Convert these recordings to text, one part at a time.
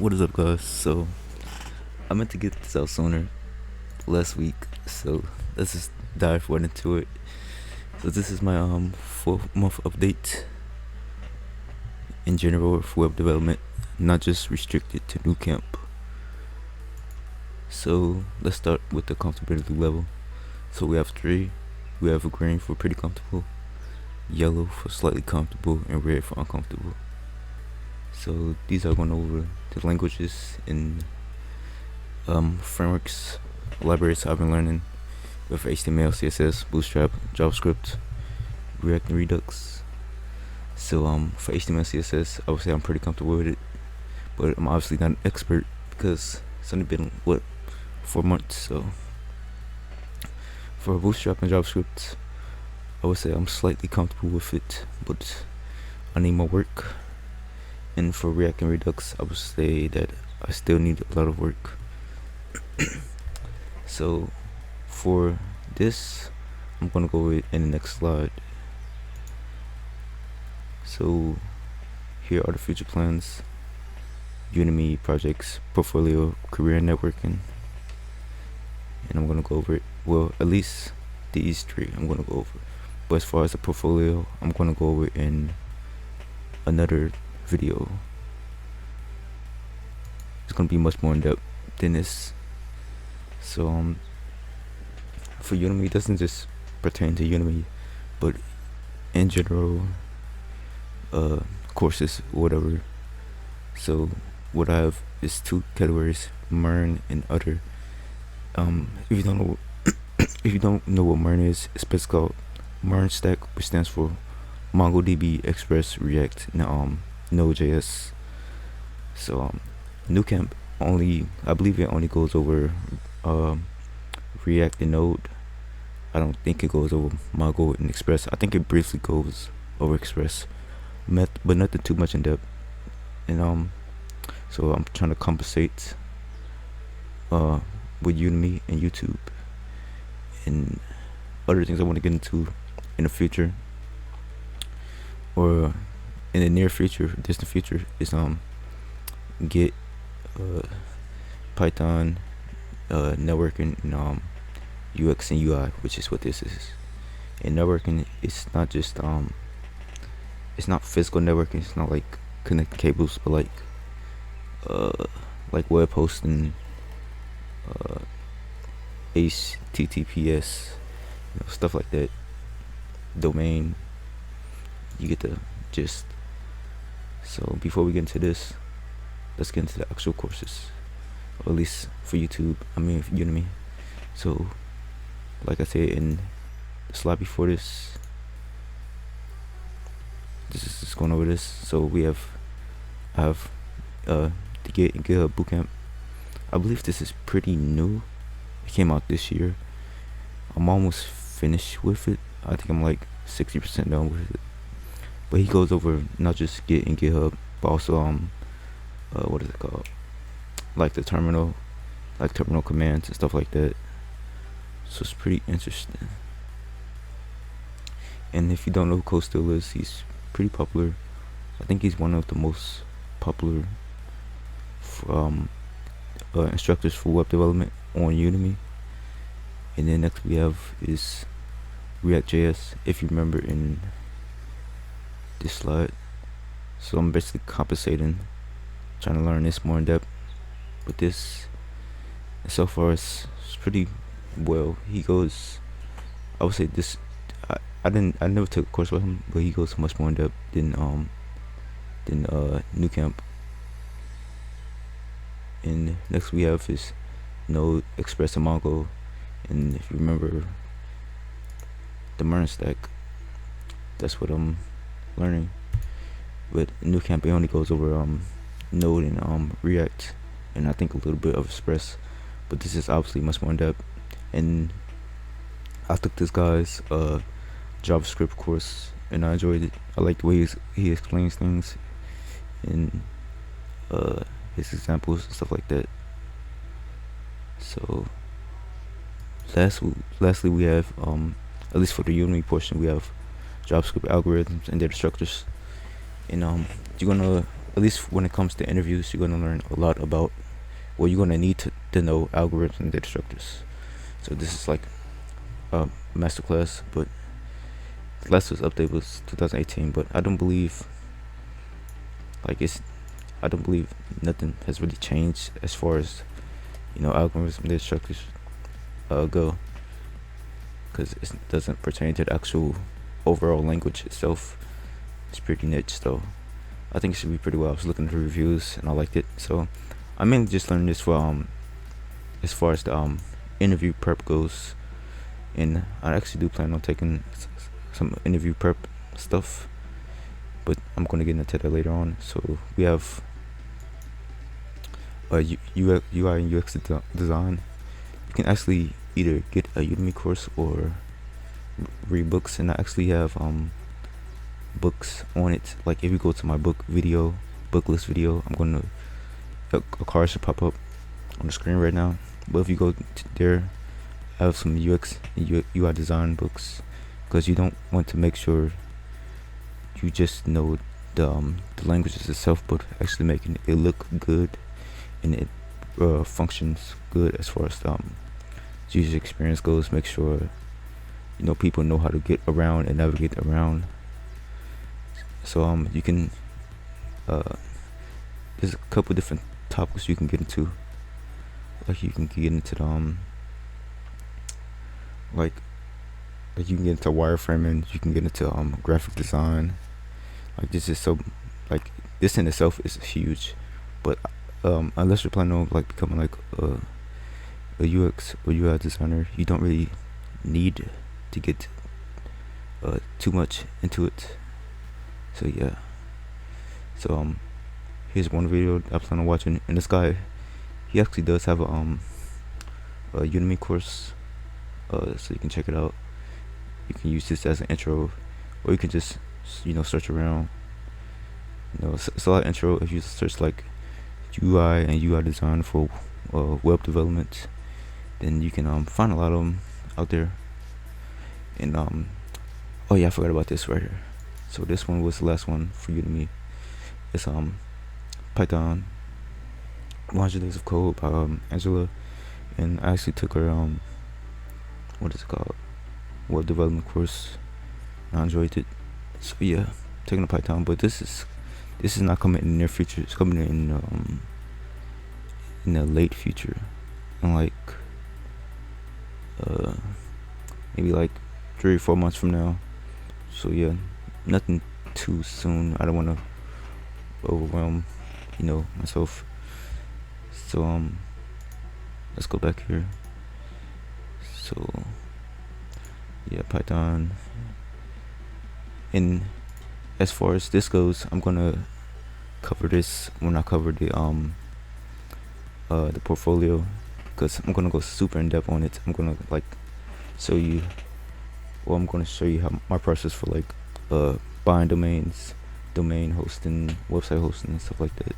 What is up, guys? So I meant to get this out sooner last week, so let's just dive right into it. So this is my 4th month update in general for web development, not just restricted to Nucamp. So let's start with the comfortability level. So we have 3. We have green for pretty comfortable, yellow for slightly comfortable, and red for uncomfortable. So these are going over the languages and frameworks, libraries I've been learning with HTML, CSS, Bootstrap, JavaScript, React and Redux. So for HTML, CSS, I would say I'm pretty comfortable with it, but I'm obviously not an expert because it's only been 4 months. So for Bootstrap and JavaScript, I would say I'm slightly comfortable with it, but I need more work. And for React and Redux, I would say that I still need a lot of work. So for this, I'm gonna go in the next slide. So here are the future plans: Udemy projects, portfolio, career networking, and I'm gonna go over it. Well, at least these 3 I'm gonna go over. But as far as the portfolio, I'm gonna go over it in another video. It's gonna be much more in depth than this. So for Udemy, it doesn't just pertain to Udemy, but in general, courses, whatever. So what I have is 2 categories: MERN and other. If you don't know, if you don't know what MERN is, it's basically called MERN Stack, which stands for MongoDB, Express, React, and Node.js. So Nucamp I believe it only goes over React and Node. I don't think it goes over Mongo and Express. I think it briefly goes over Express, but nothing too much in depth. And so I'm trying to compensate with Udemy and YouTube and other things I want to get into in the future, or in the near future, distant future, is Git, Python, networking, and UX and UI, which is what this is. And networking is not just it's not physical networking. It's not like connecting cables, but like web hosting, HTTPS, stuff like that. Domain. You get the gist. So before we get into this, let's get into the actual courses, or at least for Udemy. So like I said in the slide before this is just going over this. So I have the Git and GitHub Bootcamp. I believe this is pretty new. It came out this year. I'm almost finished with it. I think I'm like 60% done with it. But he goes over not just Git and GitHub, but also what is it called? Like the terminal commands and stuff like that. So it's pretty interesting. And if you don't know who Code Still is, he's pretty popular. I think he's one of the most popular instructors for web development on Udemy. And then next we have is React.js, if you remember in this slide. So I'm basically compensating, trying to learn this more in depth with this. And so far it's pretty well. He goes, I would say this, I never took a course with him, but he goes much more in depth than Nucamp. And next we have is Node, Express, and Mongo. And if you remember the MERN stack, that's what I'm learning. But Nucamp, it only goes over Node and React, and I think a little bit of Express. But this is obviously much more in depth. And I took this guy's JavaScript course, and I enjoyed it. I like the way he explains things, and his examples and stuff like that. So lastly we have at least for the Udemy portion, we have JavaScript algorithms and data structures. And you're gonna at least when it comes to interviews, you're gonna learn a lot about, well, you're gonna need to know algorithms and data structures. So this is like a masterclass, but the last was update was 2018, but I don't believe I don't believe nothing has really changed as far as, you know, algorithms and data structures go, because it doesn't pertain to the actual overall language itself. It's pretty niche, though. I think it should be pretty well. I was looking at the reviews and I liked it, so I mainly just learned this for as far as the interview prep goes, and I actually do plan on taking some interview prep stuff, but I'm gonna get into that later on. So we have UI and UX design. You can actually either get a Udemy course or read books, and I actually have books on it. Like if you go to my book list video, I'm gonna a card should pop up on the screen right now. But if you go there, I have some UX and UI design books, because you don't want to make sure you just know the languages itself, but actually making it look good and it functions good as far as the user experience goes. Make sure, you know, people know how to get around and navigate around. So you can there's a couple different topics you can get into. Like you can get into the like you can get into wireframing, you can get into graphic design. Like this is so, like this in itself is huge, but unless you're planning on like becoming like a UX or UI designer, you don't really need to get too much into it. So yeah, so here's one video I plan on watching, and this guy, he actually does have a Udemy course, so you can check it out. You can use this as an intro, or you can just, you know, search around. You know, it's a lot of intro. If you search like UI and UI design for web development, then you can find a lot of them out there. And oh yeah, I forgot about this right here. So this one was the last one for Udemy. It's Python 100 Days of Code by Angela, and I actually took her what is it called, web development course. I enjoyed it. So yeah, taking a Python, but this is not coming in the near future. It's coming in the late future, and like maybe like 3 or 4 months from now. So yeah, nothing too soon. I don't want to overwhelm, you know, myself. So let's go back here. So yeah, Python. And as far as this goes, I'm gonna cover this when I cover the portfolio, because I'm gonna go super in depth on it. I'm gonna like show you, well, I'm gonna show you how my process for like buying domains, domain hosting, website hosting, and stuff like that.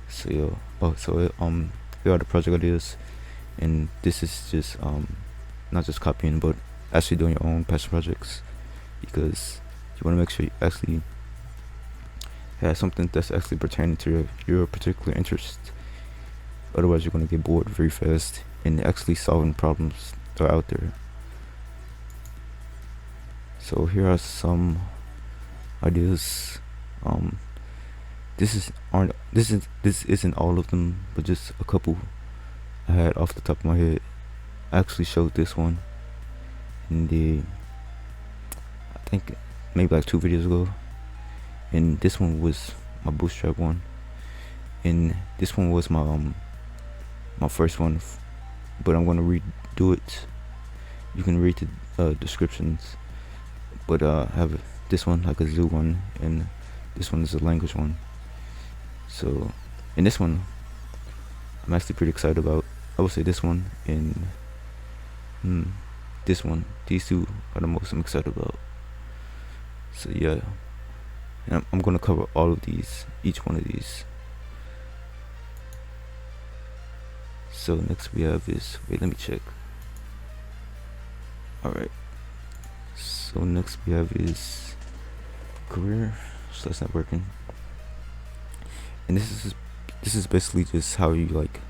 So here are the project ideas, and this is just not just copying, but actually doing your own passion projects, because you want to make sure you actually have something that's actually pertaining to your particular interest. Otherwise, you're going to get bored very fast and actually solving problems that are out there. So here are some ideas. This isn't all of them, but just a couple I had off the top of my head. I actually showed this one in I think maybe like 2 videos ago, and this one was my bootstrap one, and this one was my my first one, but I'm gonna redo it. You can read the descriptions, but I have this one like a zoo one, and this one is a language one. So, and this one I'm actually pretty excited about. I would say this one and this one. These two are the most I'm excited about. So yeah, and I'm gonna cover all of these, each one of these. So next we have is, wait, let me check. Alright, so next we have is career / networking. And this is basically just how you like,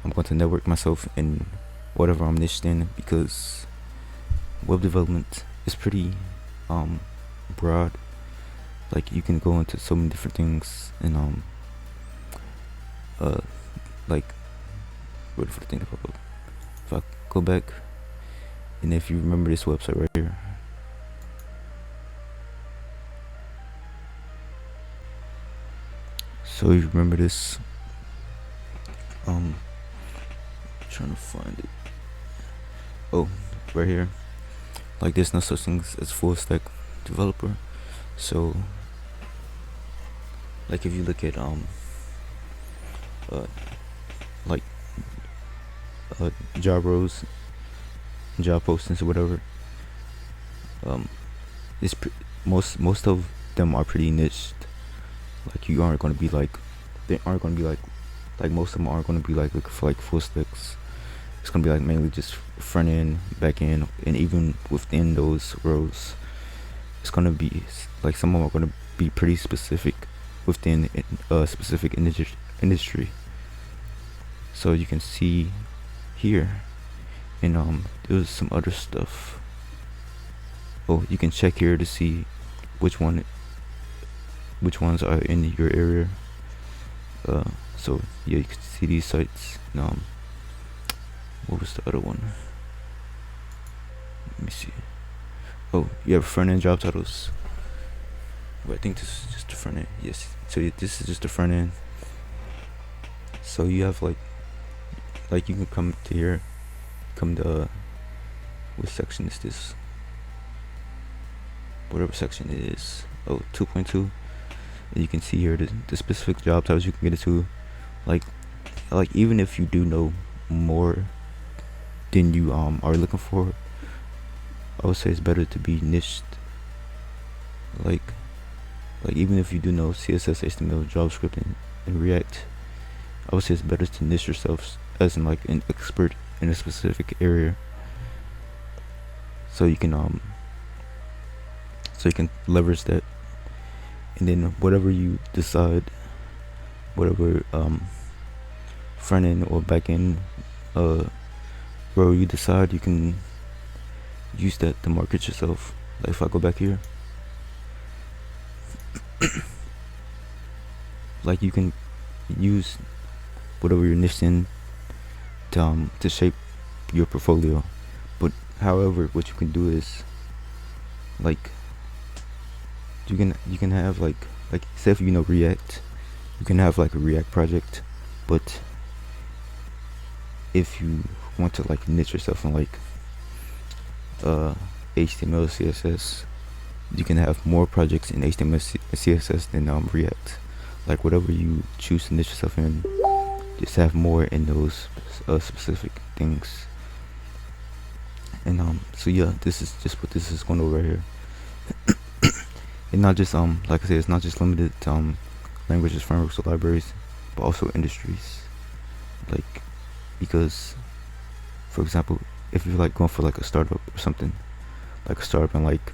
I'm going to network myself in whatever I'm niched in, because web development is pretty broad. Like you can go into so many different things, and like wait for the thing to pop up. If I go back, and if you remember this website right here, so you remember this, trying to find it. Oh, right here. Like there's no such thing as full stack developer. So like if you look at like job roles, job postings or whatever, it's most of them are pretty niched. Like you aren't going to be like, they aren't going to be like most of them aren't going to be like looking for like full stacks. It's going to be like mainly just front end, back end, and even within those roles, it's going to be like some of them are going to be pretty specific within a specific industry. So you can see here, and there's some other stuff. Oh, you can check here to see which ones are in your area. So yeah, you can see these sites. What was the other one? Let me see. Oh, you have front end job titles. Well, I think this is just the front end. Yes. So this is just the front end. So you have like you can come to here, what section is this? Whatever section it is. Oh, 2.2. And you can see here the specific job titles you can get into. Like even if you do know more than you are looking for, I would say it's better to be niched. Like even if you do know CSS, HTML, JavaScript, and React, I would say it's better to niche yourself as in like an expert in a specific area, so you can leverage that. And then whatever you decide, whatever front end or back end role you decide, you can use that to market yourself. Like if I go back here, like you can use whatever you're niched in to shape your portfolio. But however, what you can do is like you can have like say if you know React, you can have like a React project. But if you want to like niche yourself in like HTML, CSS, you can have more projects in HTML, CSS than React. Like whatever you choose to niche yourself in, just have more in those specific things. And so yeah, this is just what this is going over here. And not just like I said, it's not just limited to languages, frameworks, or libraries, but also industries. Like, because for example, if you're like going for like a startup or something, like a startup in like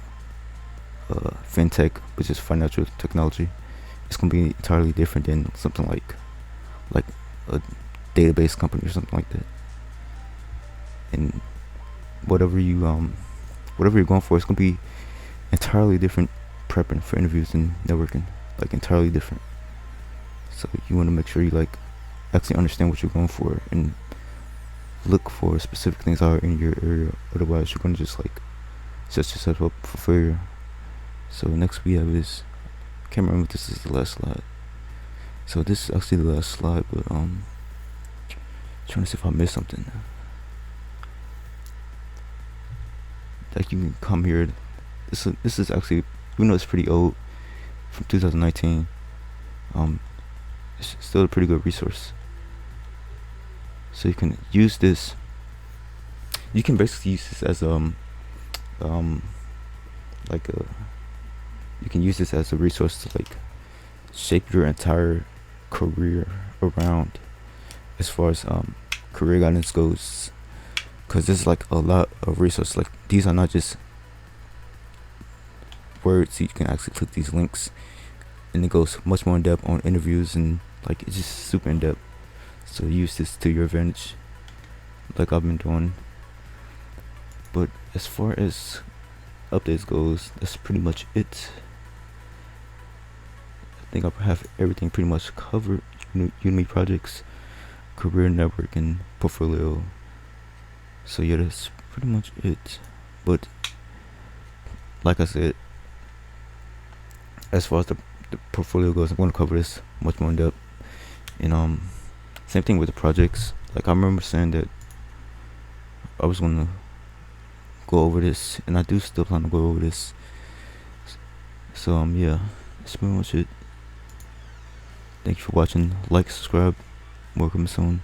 fintech, which is financial technology, it's gonna be entirely different than something like a database company or something like that. And whatever you're going for, it's gonna be entirely different prepping for interviews and networking, like entirely different. So you want to make sure you like actually understand what you're going for and look for specific things that are in your area. Otherwise, you're gonna just like set yourself up for failure. So next we have is, I can't remember if this is the last slide. So this is actually the last slide, but trying to see if I missed something. Like you can come here. This is actually, even though it's pretty old, from 2019, it's still a pretty good resource. So you can use this. You can basically use this as you can use this as a resource to like shape your entire career around, as far as career guidance goes. Because there's like a lot of resources. Like these are not just Word, so you can actually click these links, and it goes much more in depth on interviews, and like it's just super in depth. So use this to your advantage, like I've been doing. But as far as updates goes, that's pretty much it. I think I have everything pretty much covered. Udemy projects, career network, and portfolio. So yeah, that's pretty much it. But like I said, as far as the portfolio goes, I'm going to cover this much more in depth. And same thing with the projects. Like I remember saying that I was going to go over this, and I do still plan to go over this. So yeah, that's pretty much it. Thank you for watching. Like, subscribe. More coming soon.